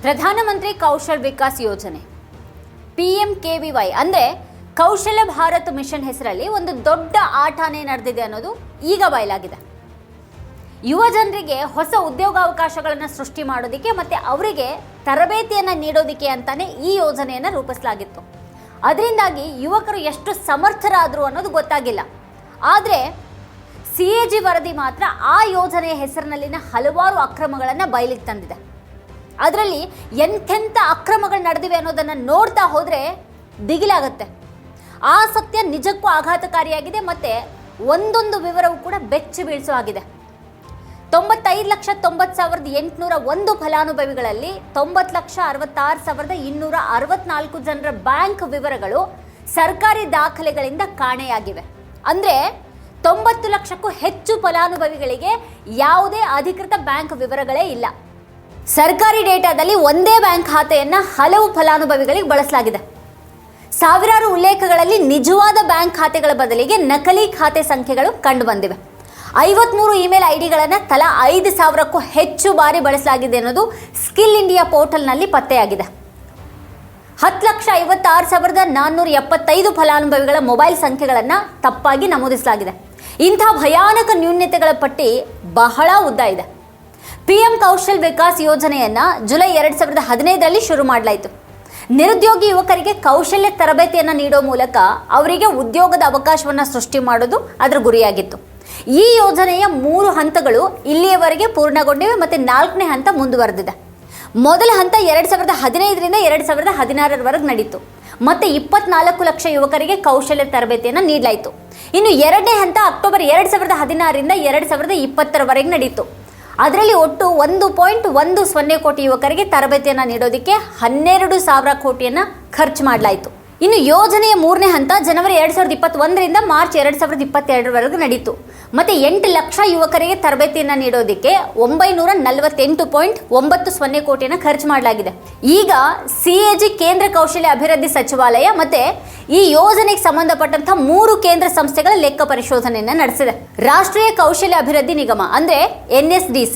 ಪ್ರಧಾನಮಂತ್ರಿ ಕೌಶಲ್ ವಿಕಾಸ್ ಯೋಜನೆ PMKVY ಅಂದರೆ ಕೌಶಲ್ಯ ಭಾರತ್ ಮಿಷನ್ ಹೆಸರಲ್ಲಿ ಒಂದು ದೊಡ್ಡ ಆಟನೇ ನಡೆದಿದೆ ಅನ್ನೋದು ಈಗ ಬಯಲಾಗಿದೆ. ಯುವ ಜನರಿಗೆ ಹೊಸ ಉದ್ಯೋಗಾವಕಾಶಗಳನ್ನು ಸೃಷ್ಟಿ ಮಾಡೋದಕ್ಕೆ ಮತ್ತು ಅವರಿಗೆ ತರಬೇತಿಯನ್ನು ನೀಡೋದಕ್ಕೆ ಅಂತಾನೆ ಈ ಯೋಜನೆಯನ್ನು ರೂಪಿಸಲಾಗಿತ್ತು. ಅದರಿಂದಾಗಿ ಯುವಕರು ಎಷ್ಟು ಸಮರ್ಥರಾದರು ಅನ್ನೋದು ಗೊತ್ತಾಗಿಲ್ಲ. ಆದರೆ CAG ವರದಿ ಮಾತ್ರ ಆ ಯೋಜನೆಯ ಹೆಸರಿನಲ್ಲಿನ ಹಲವಾರು ಅಕ್ರಮಗಳನ್ನು ಬಯಲಿಗೆ ತಂದಿದೆ. ಅದರಲ್ಲಿ ಎಂಥೆಂಥ ಅಕ್ರಮಗಳು ನಡೆದಿವೆ ಅನ್ನೋದನ್ನು ನೋಡ್ತಾ ಹೋದರೆ ದಿಗಿಲಾಗುತ್ತೆ. ಆ ಸತ್ಯ ನಿಜಕ್ಕೂ ಆಘಾತಕಾರಿಯಾಗಿದೆ ಮತ್ತು ಒಂದೊಂದು ವಿವರವೂ ಕೂಡ ಬೆಚ್ಚಿ ಬೀಳಿಸುವಾಗಿದೆ. 95,90,801 ಫಲಾನುಭವಿಗಳಲ್ಲಿ 90,66,264 ಜನರ ಬ್ಯಾಂಕ್ ವಿವರಗಳು ಸರ್ಕಾರಿ ದಾಖಲೆಗಳಿಂದ ಕಾಣೆಯಾಗಿವೆ. ಅಂದರೆ 90 ಲಕ್ಷಕ್ಕೂ ಹೆಚ್ಚು ಫಲಾನುಭವಿಗಳಿಗೆ ಯಾವುದೇ ಅಧಿಕೃತ ಬ್ಯಾಂಕ್ ವಿವರಗಳೇ ಇಲ್ಲ. ಸರ್ಕಾರಿ ಡೇಟಾದಲ್ಲಿ ಒಂದೇ ಬ್ಯಾಂಕ್ ಖಾತೆಯನ್ನು ಹಲವು ಫಲಾನುಭವಿಗಳಿಗೆ ಬಳಸಲಾಗಿದೆ. ಸಾವಿರಾರು ಉಲ್ಲೇಖಗಳಲ್ಲಿ ನಿಜವಾದ ಬ್ಯಾಂಕ್ ಖಾತೆಗಳ ಬದಲಿಗೆ ನಕಲಿ ಖಾತೆ ಸಂಖ್ಯೆಗಳು ಕಂಡುಬಂದಿವೆ. 53 ಇಮೇಲ್ ಐಡಿಗಳನ್ನು ತಲಾ 5,000ಕ್ಕೂ ಹೆಚ್ಚು ಬಾರಿ ಬಳಸಲಾಗಿದೆ ಅನ್ನೋದು ಸ್ಕಿಲ್ ಇಂಡಿಯಾ ಪೋರ್ಟಲ್ನಲ್ಲಿ ಪತ್ತೆಯಾಗಿದೆ. 10,56,475 ಫಲಾನುಭವಿಗಳ ಮೊಬೈಲ್ ಸಂಖ್ಯೆಗಳನ್ನು ತಪ್ಪಾಗಿ ನಮೂದಿಸಲಾಗಿದೆ. ಇಂಥ ಭಯಾನಕ ನ್ಯೂನತೆಗಳ ಪಟ್ಟಿ ಬಹಳ ಉದ್ದ ಇದೆ. PM ಕೌಶಲ್ ವಿಕಾಸ್ ಯೋಜನೆಯನ್ನು ಜುಲೈ 2015ರಲ್ಲಿ ಶುರು ಮಾಡಲಾಯಿತು. ನಿರುದ್ಯೋಗಿ ಯುವಕರಿಗೆ ಕೌಶಲ್ಯ ತರಬೇತಿಯನ್ನು ನೀಡೋ ಮೂಲಕ ಅವರಿಗೆ ಉದ್ಯೋಗದ ಅವಕಾಶವನ್ನು ಸೃಷ್ಟಿ ಮಾಡೋದು ಅದರ ಗುರಿಯಾಗಿತ್ತು. ಈ ಯೋಜನೆಯ 3 ಹಂತಗಳು ಇಲ್ಲಿಯವರೆಗೆ ಪೂರ್ಣಗೊಂಡಿವೆ ಮತ್ತು 4ನೇ ಹಂತ ಮುಂದುವರೆದಿದೆ. ಮೊದಲ ಹಂತ 2015ರಿಂದ 2016ರವರೆಗೆ ನಡೀತು ಮತ್ತು 24 ಲಕ್ಷ ಯುವಕರಿಗೆ ಕೌಶಲ್ಯ ತರಬೇತಿಯನ್ನು ನೀಡಲಾಯಿತು. ಇನ್ನು 2ನೇ ಹಂತ ಅಕ್ಟೋಬರ್ 2016ರಿಂದ 2020ರವರೆಗೆ ನಡೀತು. ಅದರಲ್ಲಿ ಒಟ್ಟು 1.10 ಕೋಟಿ ಯುವಕರಿಗೆ ತರಬೇತಿಯನ್ನು ನೀಡೋದಕ್ಕೆ 12,000 ಕೋಟಿಯನ್ನು ಖರ್ಚು ಮಾಡಲಾಯಿತು. ಇನ್ನು ಯೋಜನೆಯ 3ನೇ ಹಂತ ಜನವರಿ 2021ರಿಂದ ಮಾರ್ಚ್ 2022ರವರೆಗೆ ನಡೀತು ಮತ್ತು 8 ಲಕ್ಷ ಯುವಕರಿಗೆ ತರಬೇತಿಯನ್ನು ನೀಡೋದಕ್ಕೆ 948.90 ಕೋಟಿಯನ್ನು ಖರ್ಚು ಮಾಡಲಾಗಿದೆ. ಈಗ CAG ಕೇಂದ್ರ ಕೌಶಲ್ಯ ಅಭಿವೃದ್ಧಿ ಸಚಿವಾಲಯ ಮತ್ತು ಈ ಯೋಜನೆಗೆ ಸಂಬಂಧಪಟ್ಟಂಥ 3 ಕೇಂದ್ರ ಸಂಸ್ಥೆಗಳ ಲೆಕ್ಕ ಪರಿಶೋಧನೆಯನ್ನು ನಡೆಸಿದೆ. ರಾಷ್ಟ್ರೀಯ ಕೌಶಲ್ಯ ಅಭಿವೃದ್ಧಿ ನಿಗಮ ಅಂದರೆ NSDC,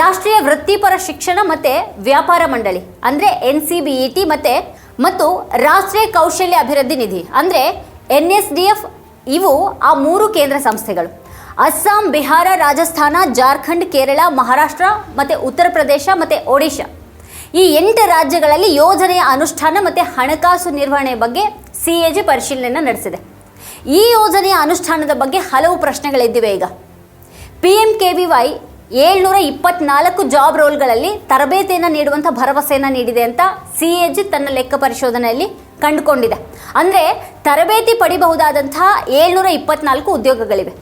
ರಾಷ್ಟ್ರೀಯ ವೃತ್ತಿಪರ ಶಿಕ್ಷಣ ಮತ್ತು ವ್ಯಾಪಾರ ಮಂಡಳಿ ಅಂದರೆ NCBET ಮತ್ತು ರಾಷ್ಟ್ರೀಯ ಕೌಶಲ್ಯ ಅಭಿವೃದ್ಧಿ ನಿಧಿ ಅಂದರೆ NSDF ಇವು ಆ 3 ಕೇಂದ್ರ ಸಂಸ್ಥೆಗಳು. ಅಸ್ಸಾಂ, ಬಿಹಾರ, ರಾಜಸ್ಥಾನ, ಜಾರ್ಖಂಡ್, ಕೇರಳ, ಮಹಾರಾಷ್ಟ್ರ ಮತ್ತು ಉತ್ತರ ಪ್ರದೇಶ ಮತ್ತು ಒಡಿಶಾ ಈ 8 ರಾಜ್ಯಗಳಲ್ಲಿ ಯೋಜನೆಯ ಅನುಷ್ಠಾನ ಮತ್ತು ಹಣಕಾಸು ನಿರ್ವಹಣೆ ಬಗ್ಗೆ CAG ಪರಿಶೀಲನೆಯನ್ನು ನಡೆಸಿದೆ. ಈ ಯೋಜನೆಯ ಅನುಷ್ಠಾನದ ಬಗ್ಗೆ ಹಲವು ಪ್ರಶ್ನೆಗಳಿದ್ದಿವೆ. ಈಗ PMKVY 724 ಜಾಬ್ ರೋಲ್ಗಳಲ್ಲಿ ತರಬೇತಿಯನ್ನು ನೀಡುವಂಥ ಭರವಸೆಯನ್ನು ನೀಡಿದೆ ಅಂತ CAG ತನ್ನ ಲೆಕ್ಕ ಪರಿಶೋಧನೆಯಲ್ಲಿ ಕಂಡುಕೊಂಡಿದೆ. ಅಂದರೆ ತರಬೇತಿ ಪಡಿಬಹುದಾದಂತಹ 724 ಉದ್ಯೋಗಗಳಿವೆ.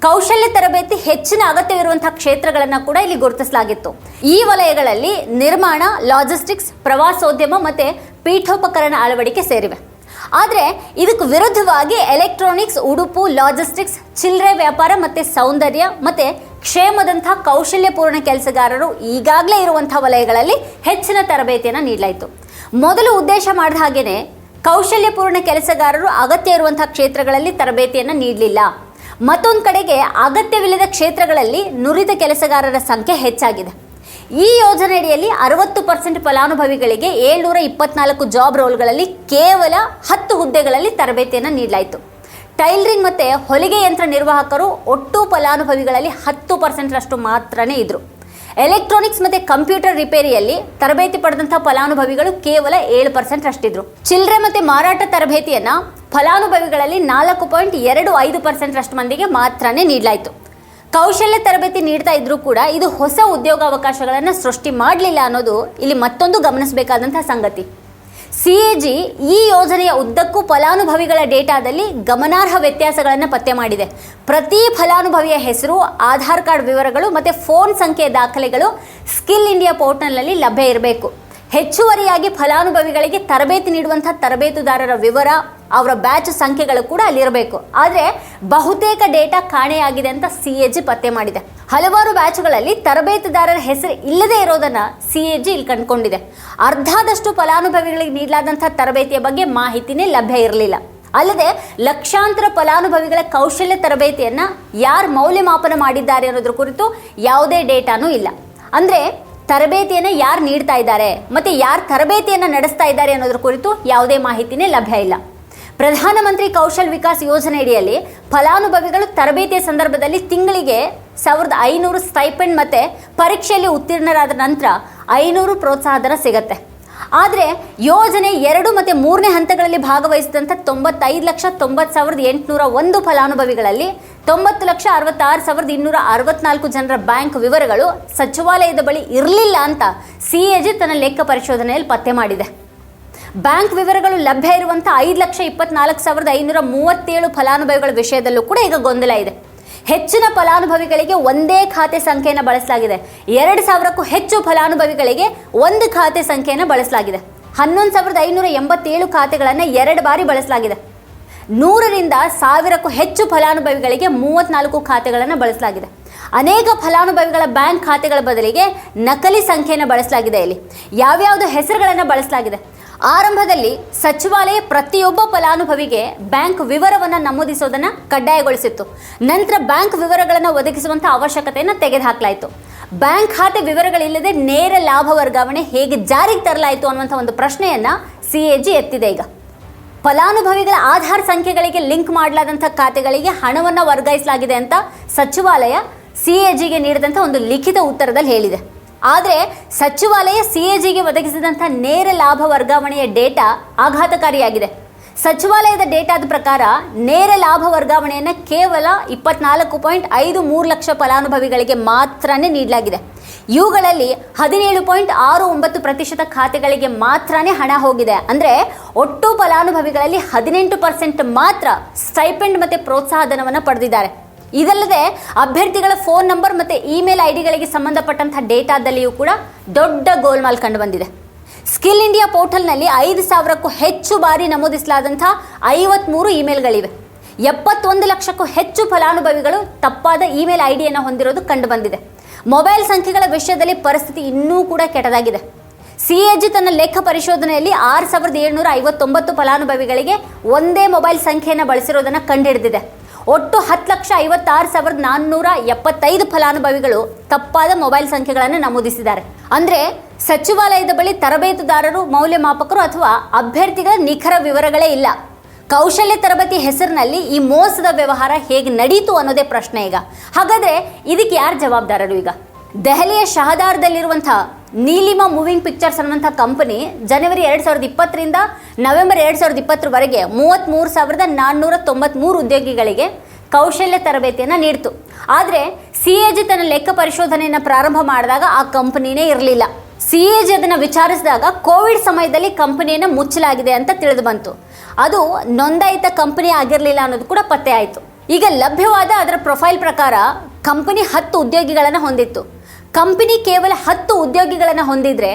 ಕೌಶಲ್ಯ ತರಬೇತಿ ಹೆಚ್ಚಿನ ಅಗತ್ಯವಿರುವಂತಹ ಕ್ಷೇತ್ರಗಳನ್ನು ಕೂಡ ಇಲ್ಲಿ ಗುರುತಿಸಲಾಗಿತ್ತು. ಈ ವಲಯಗಳಲ್ಲಿ ನಿರ್ಮಾಣ, ಲಾಜಿಸ್ಟಿಕ್ಸ್, ಪ್ರವಾಸೋದ್ಯಮ ಮತ್ತು ಪೀಠೋಪಕರಣ ಅಳವಡಿಕೆ ಸೇರಿವೆ. ಆದರೆ ಇದಕ್ಕೆ ವಿರುದ್ಧವಾಗಿ ಎಲೆಕ್ಟ್ರಾನಿಕ್ಸ್, ಉಡುಪು, ಲಾಜಿಸ್ಟಿಕ್ಸ್, ಚಿಲ್ಲರೆ ವ್ಯಾಪಾರ ಮತ್ತು ಸೌಂದರ್ಯ ಮತ್ತು ಕ್ಷೇಮದಂಥ ಕೌಶಲ್ಯಪೂರ್ಣ ಕೆಲಸಗಾರರು ಈಗಾಗಲೇ ಇರುವಂಥ ವಲಯಗಳಲ್ಲಿ ಹೆಚ್ಚಿನ ತರಬೇತಿಯನ್ನು ನೀಡಲಾಯಿತು. ಮೊದಲು ಉದ್ದೇಶ ಮಾಡಿದ ಹಾಗೆಯೇ ಕೌಶಲ್ಯಪೂರ್ಣ ಕೆಲಸಗಾರರು ಅಗತ್ಯ ಇರುವಂಥ ಕ್ಷೇತ್ರಗಳಲ್ಲಿ ತರಬೇತಿಯನ್ನು ನೀಡಲಿಲ್ಲ. ಮತ್ತೊಂದು ಕಡೆಗೆ ಅಗತ್ಯವಿಲ್ಲದ ಕ್ಷೇತ್ರಗಳಲ್ಲಿ ನುರಿತ ಕೆಲಸಗಾರರ ಸಂಖ್ಯೆ ಹೆಚ್ಚಾಗಿದೆ. ಈ ಯೋಜನೆಯಡಿಯಲ್ಲಿ 60% ಫಲಾನುಭವಿಗಳಿಗೆ 724 ಜಾಬ್ ರೋಲ್ಗಳಲ್ಲಿ ಕೇವಲ 10 ಹುದ್ದೆಗಳಲ್ಲಿ ತರಬೇತಿಯನ್ನು ನೀಡಲಾಯಿತು. ಟೈಲರಿಂಗ್ ಮತ್ತು ಹೊಲಿಗೆ ಯಂತ್ರ ನಿರ್ವಾಹಕರು ಒಟ್ಟು ಫಲಾನುಭವಿಗಳಲ್ಲಿ 10%ರಷ್ಟು ಮಾತ್ರನೇ ಇದ್ದರು. ಎಲೆಕ್ಟ್ರಾನಿಕ್ಸ್ ಮತ್ತು ಕಂಪ್ಯೂಟರ್ ರಿಪೇರಿಯಲ್ಲಿ ತರಬೇತಿ ಪಡೆದಂಥ ಫಲಾನುಭವಿಗಳು ಕೇವಲ 7% ರಷ್ಟಿದ್ರು. ಚಿಲ್ಲರೆ ಮತ್ತು ಮಾರಾಟ ತರಬೇತಿಯನ್ನು ಫಲಾನುಭವಿಗಳಲ್ಲಿ 4.25% ರಷ್ಟು ಮಂದಿಗೆ ಮಾತ್ರನೇ ನೀಡಲಾಯಿತು. ಕೌಶಲ್ಯ ತರಬೇತಿ ನೀಡ್ತಾ ಇದ್ರೂ ಕೂಡ ಇದು ಹೊಸ ಉದ್ಯೋಗಾವಕಾಶಗಳನ್ನು ಸೃಷ್ಟಿ ಮಾಡಲಿಲ್ಲ ಅನ್ನೋದು ಇಲ್ಲಿ ಮತ್ತೊಂದು ಗಮನಿಸಬೇಕಾದಂಥ ಸಂಗತಿ. CAG ಈ ಯೋಜನೆಯ ಉದ್ದಕ್ಕೂ ಫಲಾನುಭವಿಗಳ ಡೇಟಾದಲ್ಲಿ ಗಮನಾರ್ಹ ವ್ಯತ್ಯಾಸಗಳನ್ನು ಪತ್ತೆ ಮಾಡಿದೆ. ಪ್ರತಿ ಫಲಾನುಭವಿಯ ಹೆಸರು, ಆಧಾರ್ ಕಾರ್ಡ್ ವಿವರಗಳು ಮತ್ತು ಫೋನ್ ಸಂಖ್ಯೆ ದಾಖಲೆಗಳು ಸ್ಕಿಲ್ ಇಂಡಿಯಾ ಪೋರ್ಟಲ್ನಲ್ಲಿ ಲಭ್ಯ ಇರಬೇಕು. ಹೆಚ್ಚುವರಿಯಾಗಿ ಫಲಾನುಭವಿಗಳಿಗೆ ತರಬೇತಿ ನೀಡುವಂಥ ತರಬೇತುದಾರರ ವಿವರ, ಅವರ ಬ್ಯಾಚ್ ಸಂಖ್ಯೆಗಳು ಕೂಡ ಅಲ್ಲಿರಬೇಕು. ಆದರೆ ಬಹುತೇಕ ಡೇಟಾ ಕಾಣೆಯಾಗಿದೆ ಅಂತ CAG ಪತ್ತೆ ಮಾಡಿದೆ. ಹಲವಾರು ಬ್ಯಾಚ್ಗಳಲ್ಲಿ ತರಬೇತುದಾರರ ಹೆಸರು ಇಲ್ಲದೇ ಇರೋದನ್ನು CAG ಇಲ್ಲಿ ಕಂಡುಕೊಂಡಿದೆ. ಅರ್ಧದಷ್ಟು ಫಲಾನುಭವಿಗಳಿಗೆ ನೀಡಲಾದಂಥ ತರಬೇತಿಯ ಬಗ್ಗೆ ಮಾಹಿತಿನೇ ಲಭ್ಯ ಇರಲಿಲ್ಲ. ಅಲ್ಲದೆ ಲಕ್ಷಾಂತರ ಫಲಾನುಭವಿಗಳ ಕೌಶಲ್ಯ ತರಬೇತಿಯನ್ನು ಯಾರು ಮೌಲ್ಯಮಾಪನ ಮಾಡಿದ್ದಾರೆ ಅನ್ನೋದ್ರ ಕುರಿತು ಯಾವುದೇ ಡೇಟಾನೂ ಇಲ್ಲ. ಅಂದರೆ ತರಬೇತಿಯನ್ನು ಯಾರು ನೀಡ್ತಾ ಇದ್ದಾರೆ ಮತ್ತು ಯಾರು ತರಬೇತಿಯನ್ನು ನಡೆಸ್ತಾ ಇದ್ದಾರೆ ಅನ್ನೋದ್ರ ಕುರಿತು ಯಾವುದೇ ಮಾಹಿತಿನೇ ಲಭ್ಯ ಇಲ್ಲ. ಪ್ರಧಾನಮಂತ್ರಿ ಕೌಶಲ್ ವಿಕಾಸ್ ಯೋಜನೆ ಅಡಿಯಲ್ಲಿ ಫಲಾನುಭವಿಗಳು ತರಬೇತಿಯ ಸಂದರ್ಭದಲ್ಲಿ ತಿಂಗಳಿಗೆ 1500 ಸ್ಟೈಪೆಂಡ್ ಮತ್ತು ಪರೀಕ್ಷೆಯಲ್ಲಿ ಉತ್ತೀರ್ಣರಾದ ನಂತರ 500 ಪ್ರೋತ್ಸಾಹಧನ ಸಿಗುತ್ತೆ. ಆದರೆ ಯೋಜನೆ 2 ಮತ್ತು 3ನೇ ಹಂತಗಳಲ್ಲಿ ಭಾಗವಹಿಸಿದಂಥ 95,90,801 ಫಲಾನುಭವಿಗಳಲ್ಲಿ 90,66,264 ಜನರ ಬ್ಯಾಂಕ್ ವಿವರಗಳು ಸಚಿವಾಲಯದ ಬಳಿ ಇರಲಿಲ್ಲ ಅಂತ CAG ತನ್ನ ಲೆಕ್ಕ ಪರಿಶೋಧನೆಯಲ್ಲಿ ಪತ್ತೆ ಮಾಡಿದೆ. ಬ್ಯಾಂಕ್ ವಿವರಗಳು ಲಭ್ಯ ಇರುವಂಥ 5,24,537 ಫಲಾನುಭವಿಗಳ ವಿಷಯದಲ್ಲೂ ಕೂಡ ಈಗ ಗೊಂದಲ ಇದೆ. ಹೆಚ್ಚಿನ ಫಲಾನುಭವಿಗಳಿಗೆ ಒಂದೇ ಖಾತೆ ಸಂಖ್ಯೆಯನ್ನು ಬಳಸಲಾಗಿದೆ. 2,000ಕ್ಕೂ ಹೆಚ್ಚು ಫಲಾನುಭವಿಗಳಿಗೆ ಒಂದು ಖಾತೆ ಸಂಖ್ಯೆಯನ್ನು ಬಳಸಲಾಗಿದೆ. 11,587 ಖಾತೆಗಳನ್ನು 2 ಬಾರಿ ಬಳಸಲಾಗಿದೆ. 100ರಿಂದ 1,000ಕ್ಕೂ ಹೆಚ್ಚು ಫಲಾನುಭವಿಗಳಿಗೆ 34 ಖಾತೆಗಳನ್ನು ಬಳಸಲಾಗಿದೆ. ಅನೇಕ ಫಲಾನುಭವಿಗಳ ಬ್ಯಾಂಕ್ ಖಾತೆಗಳ ಬದಲಿಗೆ ನಕಲಿ ಸಂಖ್ಯೆಯನ್ನು ಬಳಸಲಾಗಿದೆ. ಇಲ್ಲಿ ಯಾವ್ಯಾವುದು ಹೆಸರುಗಳನ್ನು ಬಳಸಲಾಗಿದೆ. ಆರಂಭದಲ್ಲಿ ಸಚಿವಾಲಯ ಪ್ರತಿಯೊಬ್ಬ ಫಲಾನುಭವಿಗೆ ಬ್ಯಾಂಕ್ ವಿವರವನ್ನು ನಮೂದಿಸೋದನ್ನು ಕಡ್ಡಾಯಗೊಳಿಸಿತ್ತು. ನಂತರ ಬ್ಯಾಂಕ್ ವಿವರಗಳನ್ನು ಒದಗಿಸುವಂಥ ಅವಶ್ಯಕತೆಯನ್ನು ತೆಗೆದುಹಾಕಲಾಯಿತು. ಬ್ಯಾಂಕ್ ಖಾತೆ ವಿವರಗಳಿಲ್ಲದೆ ನೇರ ಲಾಭ ವರ್ಗಾವಣೆ ಹೇಗೆ ಜಾರಿಗೆ ತರಲಾಯಿತು ಅನ್ನುವಂಥ ಒಂದು ಪ್ರಶ್ನೆಯನ್ನು CAG ಎತ್ತಿದೆ. ಈಗ ಫಲಾನುಭವಿಗಳ ಆಧಾರ್ ಸಂಖ್ಯೆಗಳಿಗೆ ಲಿಂಕ್ ಮಾಡಲಾದಂಥ ಖಾತೆಗಳಿಗೆ ಹಣವನ್ನು ವರ್ಗಾಯಿಸಲಾಗಿದೆ ಅಂತ ಸಚಿವಾಲಯ CAGಗೆ ನೀಡಿದಂಥ ಒಂದು ಲಿಖಿತ ಉತ್ತರದಲ್ಲಿ ಹೇಳಿದೆ. ಆದರೆ ಸಚಿವಾಲಯ CAGಗೆ ಒದಗಿಸಿದಂಥ ನೇರ ಲಾಭ ವರ್ಗಾವಣೆಯ ಡೇಟಾ ಆಘಾತಕಾರಿಯಾಗಿದೆ. ಸಚಿವಾಲಯದ ಡೇಟಾದ ಪ್ರಕಾರ ನೇರ ಲಾಭ ವರ್ಗಾವಣೆಯನ್ನು ಕೇವಲ 24.53 ಲಕ್ಷ ಫಲಾನುಭವಿಗಳಿಗೆ ಮಾತ್ರನೇ ನೀಡಲಾಗಿದೆ. ಇವುಗಳಲ್ಲಿ 17.69% ಖಾತೆಗಳಿಗೆ ಮಾತ್ರನೇ ಹಣ ಹೋಗಿದೆ. ಅಂದರೆ ಒಟ್ಟು ಫಲಾನುಭವಿಗಳಲ್ಲಿ 18% ಮಾತ್ರ ಸ್ಟೈಪೆಂಡ್ ಮತ್ತು ಪ್ರೋತ್ಸಾಹಧನವನ್ನು ಪಡೆದಿದ್ದಾರೆ. ಇದಲ್ಲದೆ ಅಭ್ಯರ್ಥಿಗಳ ಫೋನ್ ನಂಬರ್ ಮತ್ತು ಇಮೇಲ್ ಐಡಿಗಳಿಗೆ ಸಂಬಂಧಪಟ್ಟಂಥ ಡೇಟಾದಲ್ಲಿಯೂ ಕೂಡ ದೊಡ್ಡ ಗೋಲ್ಮಾಲ್ ಕಂಡುಬಂದಿದೆ. ಸ್ಕಿಲ್ ಇಂಡಿಯಾ ಪೋರ್ಟಲ್ನಲ್ಲಿ 5,000ಕ್ಕೂ ಹೆಚ್ಚು ಬಾರಿ ನಮೂದಿಸಲಾದಂಥ 53 ಇಮೇಲ್ಗಳಿವೆ. 71 ಲಕ್ಷಕ್ಕೂ ಹೆಚ್ಚು ಫಲಾನುಭವಿಗಳು ತಪ್ಪಾದ ಇಮೇಲ್ ಐಡಿಯನ್ನು ಹೊಂದಿರೋದು ಕಂಡುಬಂದಿದೆ. ಮೊಬೈಲ್ ಸಂಖ್ಯೆಗಳ ವಿಷಯದಲ್ಲಿ ಪರಿಸ್ಥಿತಿ ಇನ್ನೂ ಕೂಡ ಕೆಟ್ಟದಾಗಿದೆ. CAG ತನ್ನ ಲೆಕ್ಕ ಪರಿಶೋಧನೆಯಲ್ಲಿ 6,759 ಫಲಾನುಭವಿಗಳಿಗೆ ಒಂದೇ ಮೊಬೈಲ್ ಸಂಖ್ಯೆಯನ್ನು ಬಳಸಿರೋದನ್ನು ಕಂಡುಹಿಡಿದಿದೆ. ಒಟ್ಟು 10,56,475 ಫಲಾನುಭವಿಗಳು ತಪ್ಪಾದ ಮೊಬೈಲ್ ಸಂಖ್ಯೆಗಳನ್ನು ನಮೂದಿಸಿದ್ದಾರೆ. ಅಂದರೆ ಸಚಿವಾಲಯದ ಬಳಿ ತರಬೇತುದಾರರು, ಮೌಲ್ಯಮಾಪಕರು ಅಥವಾ ಅಭ್ಯರ್ಥಿಗಳ ನಿಖರ ವಿವರಗಳೇ ಇಲ್ಲ. ಕೌಶಲ್ಯ ತರಬೇತಿ ಹೆಸರಿನಲ್ಲಿ ಈ ಮೋಸದ ವ್ಯವಹಾರ ಹೇಗೆ ನಡೀತು ಅನ್ನೋದೇ ಪ್ರಶ್ನೆ. ಈಗ ಹಾಗಾದರೆ ಇದಕ್ಕೆ ಯಾರು ಜವಾಬ್ದಾರರು? ಈಗ ದೆಹಲಿಯ ಶಹದಾರ್ದಲ್ಲಿರುವಂಥ ನೀಲಿಮಾ ಮೂವಿಂಗ್ ಪಿಕ್ಚರ್ಸ್ ಅನ್ನುವಂಥ ಕಂಪನಿ ಜನವರಿ 2020ರಿಂದ ನವೆಂಬರ್ 2020ವರೆಗೆ 33,493 ಉದ್ಯೋಗಿಗಳಿಗೆ ಕೌಶಲ್ಯ ತರಬೇತಿಯನ್ನು ನೀಡಿತು. ಆದರೆ CAG ತನ್ನ ಲೆಕ್ಕ ಪರಿಶೋಧನೆಯನ್ನು ಪ್ರಾರಂಭ ಮಾಡಿದಾಗ ಆ ಕಂಪನಿನೇ ಇರಲಿಲ್ಲ. CAG ಅದನ್ನು ವಿಚಾರಿಸಿದಾಗ ಕೋವಿಡ್ ಸಮಯದಲ್ಲಿ ಕಂಪನಿಯನ್ನು ಮುಚ್ಚಲಾಗಿದೆ ಅಂತ ತಿಳಿದು ಬಂತು. ಅದು ನೋಂದಾಯಿತ ಕಂಪನಿ ಆಗಿರಲಿಲ್ಲ ಅನ್ನೋದು ಕೂಡ ಪತ್ತೆ ಆಯಿತು. ಈಗ ಲಭ್ಯವಾದ ಅದರ ಪ್ರೊಫೈಲ್ ಪ್ರಕಾರ ಕಂಪನಿ 10 ಉದ್ಯೋಗಿಗಳನ್ನು ಹೊಂದಿತ್ತು. ಕಂಪನಿ ಕೇವಲ 10 ಉದ್ಯೋಗಿಗಳನ್ನು ಹೊಂದಿದ್ರೆ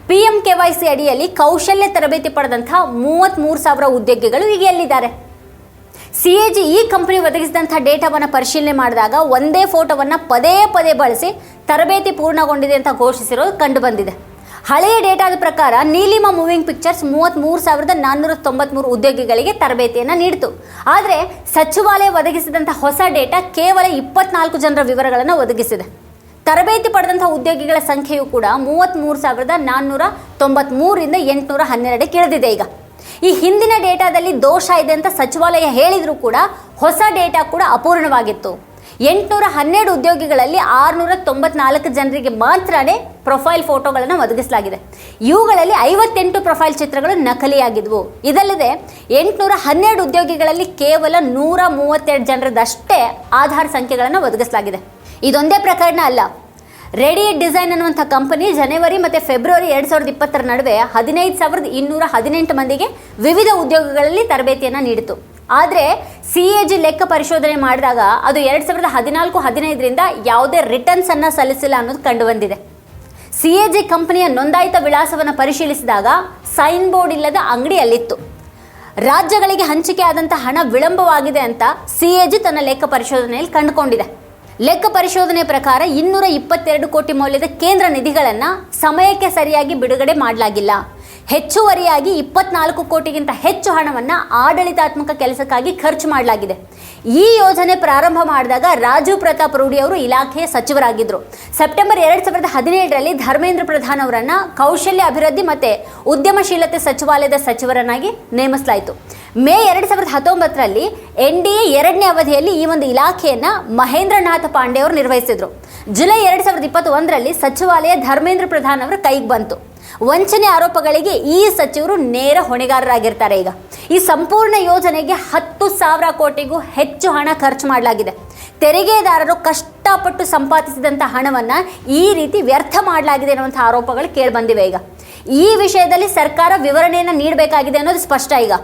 PMKYC ಅಡಿಯಲ್ಲಿ ಕೌಶಲ್ಯ ತರಬೇತಿ ಪಡೆದಂಥ 33,000 ಉದ್ಯೋಗಿಗಳು ಈಗ ಎಲ್ಲಿದ್ದಾರೆ? CAG ಈ ಕಂಪನಿ ಒದಗಿಸಿದಂಥ ಡೇಟಾವನ್ನು ಪರಿಶೀಲನೆ ಮಾಡಿದಾಗ ಒಂದೇ ಫೋಟೋವನ್ನು ಪದೇ ಪದೇ ಬಳಸಿ ತರಬೇತಿ ಪೂರ್ಣಗೊಂಡಿದೆ ಅಂತ ಘೋಷಿಸಿರೋದು ಕಂಡುಬಂದಿದೆ. ಹಳೆಯ ಡೇಟಾದ ಪ್ರಕಾರ ನೀಲಿಮಾ ಮೂವಿಂಗ್ ಪಿಕ್ಚರ್ಸ್ 33,493 ಉದ್ಯೋಗಿಗಳಿಗೆ ತರಬೇತಿಯನ್ನು ನೀಡಿತು. ಆದರೆ ಸಚಿವಾಲಯ ಒದಗಿಸಿದಂಥ ಹೊಸ ಡೇಟಾ ಕೇವಲ 24 ಜನರ ವಿವರಗಳನ್ನು ಒದಗಿಸಿದೆ. ತರಬೇತಿ ಪಡೆದಂಥ ಉದ್ಯೋಗಿಗಳ ಸಂಖ್ಯೆಯು ಕೂಡ 33,493ರಿಂದ 812ಕ್ಕೆ ಇಳಿದಿದೆ. ಈಗ ಈ ಹಿಂದಿನ ಡೇಟಾದಲ್ಲಿ ದೋಷ ಇದೆ ಅಂತ ಸಚಿವಾಲಯ ಹೇಳಿದರೂ ಕೂಡ ಹೊಸ ಡೇಟಾ ಕೂಡ ಅಪೂರ್ಣವಾಗಿತ್ತು. 812 ಉದ್ಯೋಗಿಗಳಲ್ಲಿ 694 ಜನರಿಗೆ ಮಾತ್ರನೇ ಪ್ರೊಫೈಲ್ ಫೋಟೋಗಳನ್ನು ಒದಗಿಸಲಾಗಿದೆ. ಇವುಗಳಲ್ಲಿ 58 ಪ್ರೊಫೈಲ್ ಚಿತ್ರಗಳು ನಕಲಿಯಾಗಿದ್ವು. ಇದಲ್ಲದೆ 812 ಉದ್ಯೋಗಿಗಳಲ್ಲಿ ಕೇವಲ 132 ಜನರದಷ್ಟೇ ಆಧಾರ್ ಸಂಖ್ಯೆಗಳನ್ನು ಒದಗಿಸಲಾಗಿದೆ. ಇದೊಂದೇ ಪ್ರಕರಣ ಅಲ್ಲ. ರೇಡಿಯೇಟ್ ಡಿಸೈನ್ ಅನ್ನುವಂಥ ಕಂಪನಿ ಜನವರಿ ಮತ್ತು ಫೆಬ್ರವರಿ 2020 ನಡುವೆ 15,218 ಮಂದಿಗೆ ವಿವಿಧ ಉದ್ಯೋಗಗಳಲ್ಲಿ ತರಬೇತಿಯನ್ನು ನೀಡಿತು. ಆದರೆ CAG ಲೆಕ್ಕ ಪರಿಶೋಧನೆ ಮಾಡಿದಾಗ ಅದು 2014-15ರಿಂದ ಯಾವುದೇ ರಿಟರ್ನ್ಸ್ ಅನ್ನು ಸಲ್ಲಿಸಿಲ್ಲ ಅನ್ನೋದು ಕಂಡುಬಂದಿದೆ. CAG ಕಂಪನಿಯ ನೋಂದಾಯಿತ ವಿಳಾಸವನ್ನು ಪರಿಶೀಲಿಸಿದಾಗ ಸೈನ್ ಬೋರ್ಡ್ ಇಲ್ಲದ ಅಂಗಡಿಯಲ್ಲಿತ್ತು. ರಾಜ್ಯಗಳಿಗೆ ಹಂಚಿಕೆ ಆದಂಥ ಹಣ ವಿಳಂಬವಾಗಿದೆ ಅಂತ CAG ತನ್ನ ಲೆಕ್ಕ ಪರಿಶೋಧನೆಯಲ್ಲಿ ಕಂಡುಕೊಂಡಿದೆ. ಲೆಕ್ಕ ಪರಿಶೋಧನೆ ಪ್ರಕಾರ 222 ಕೋಟಿ ಮೌಲ್ಯದ ಕೇಂದ್ರ ನಿಧಿಗಳನ್ನು ಸಮಯಕ್ಕೆ ಸರಿಯಾಗಿ ಬಿಡುಗಡೆ ಮಾಡಲಾಗಿಲ್ಲ. ಹೆಚ್ಚುವರಿಯಾಗಿ 24 ಕೋಟಿಗಿಂತ ಹೆಚ್ಚು ಹಣವನ್ನು ಆಡಳಿತಾತ್ಮಕ ಕೆಲಸಕ್ಕಾಗಿ ಖರ್ಚು ಮಾಡಲಾಗಿದೆ. ಈ ಯೋಜನೆ ಪ್ರಾರಂಭ ಮಾಡಿದಾಗ ರಾಜೀವ್ ಪ್ರತಾಪ್ ರೂಢಿ ಅವರು ಇಲಾಖೆಯ ಸಚಿವರಾಗಿದ್ದರು. ಸೆಪ್ಟೆಂಬರ್ 2017ರಲ್ಲಿ ಧರ್ಮೇಂದ್ರ ಪ್ರಧಾನ್ ಅವರನ್ನು ಕೌಶಲ್ಯ ಅಭಿವೃದ್ಧಿ ಮತ್ತು ಉದ್ಯಮಶೀಲತೆ ಸಚಿವಾಲಯದ ಸಚಿವರನ್ನಾಗಿ ನೇಮಿಸಲಾಯಿತು. ಮೇ 2019ರಲ್ಲಿ NDA 2ನೇ ಅವಧಿಯಲ್ಲಿ ಈ ಒಂದು ಇಲಾಖೆಯನ್ನು ಮಹೇಂದ್ರನಾಥ್ ಪಾಂಡೆ ಅವರು ನಿರ್ವಹಿಸಿದರು. ಜುಲೈ 2021ರಲ್ಲಿ ಸಚಿವಾಲಯ ಧರ್ಮೇಂದ್ರ ಪ್ರಧಾನ್ ಅವರ ಕೈಗೆ ಬಂತು. ವಂಚನೆ ಆರೋಪಗಳಿಗೆ ಈ ಸಚಿವರು ನೇರ ಹೊಣೆಗಾರರಾಗಿರ್ತಾರೆ. ಈಗ ಈ ಸಂಪೂರ್ಣ ಯೋಜನೆಗೆ 10,000 ಕೋಟಿಗೂ ಹೆಚ್ಚು ಹಣ ಖರ್ಚು ಮಾಡಲಾಗಿದೆ. ತೆರಿಗೆದಾರರು ಕಷ್ಟಪಟ್ಟು ಸಂಪಾದಿಸಿದಂಥ ಹಣವನ್ನು ಈ ರೀತಿ ವ್ಯರ್ಥ ಮಾಡಲಾಗಿದೆ ಅನ್ನುವಂಥ ಆರೋಪಗಳು ಕೇಳಿಬಂದಿವೆ. ಈಗ ಈ ವಿಷಯದಲ್ಲಿ ಸರ್ಕಾರ ವಿವರಣೆಯನ್ನು ನೀಡಬೇಕಾಗಿದೆ ಅನ್ನೋದು ಸ್ಪಷ್ಟ. ಈಗ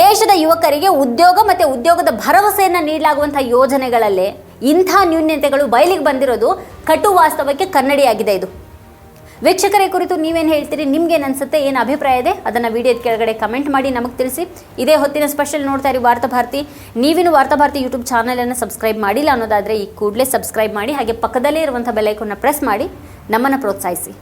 ದೇಶದ ಯುವಕರಿಗೆ ಉದ್ಯೋಗ ಮತ್ತು ಉದ್ಯೋಗದ ಭರವಸೆಯನ್ನು ನೀಡಲಾಗುವಂಥ ಯೋಜನೆಗಳಲ್ಲೇ ಇಂಥ ನ್ಯೂನ್ಯತೆಗಳು ಬಯಲಿಗೆ ಬಂದಿರೋದು ಕಟು ವಾಸ್ತವಕ್ಕೆ ಕನ್ನಡಿಯಾಗಿದೆ. ಇದು ವೀಕ್ಷಕರೇ ಕುರಿತು ನೀವೇನು ಹೇಳ್ತೀರಿ? ನಿಮ್ಗೇನು ಅನ್ಸುತ್ತೆ? ಏನು ಅಭಿಪ್ರಾಯ ಇದೆ? ಅದನ್ನು ವಿಡಿಯೋದ ಕೆಳಗಡೆ ಕಮೆಂಟ್ ಮಾಡಿ ನಮಗೆ ತಿಳಿಸಿ. ಇದೇ ಹೊತ್ತಿನ ಸ್ಪೆಷಲ್ ನೋಡ್ತಾ ಇರಿ ವಾರ್ತಾಭಾರತಿ. ನೀವಿನ್ನು ವಾರ್ತಾಭಾರತಿ ಯೂಟ್ಯೂಬ್ ಚಾನಲನ್ನು ಸಬ್ಸ್ಕ್ರೈಬ್ ಮಾಡಿಲ್ಲ ಅನ್ನೋದಾದರೆ ಈ ಕೂಡಲೇ ಸಬ್ಸ್ಕ್ರೈಬ್ ಮಾಡಿ, ಹಾಗೆ ಪಕ್ಕದಲ್ಲೇ ಇರುವಂಥ ಬೆಲ್ ಐಕಾನ್ನ ಪ್ರೆಸ್ ಮಾಡಿ ನಮ್ಮನ್ನು ಪ್ರೋತ್ಸಾಹಿಸಿ.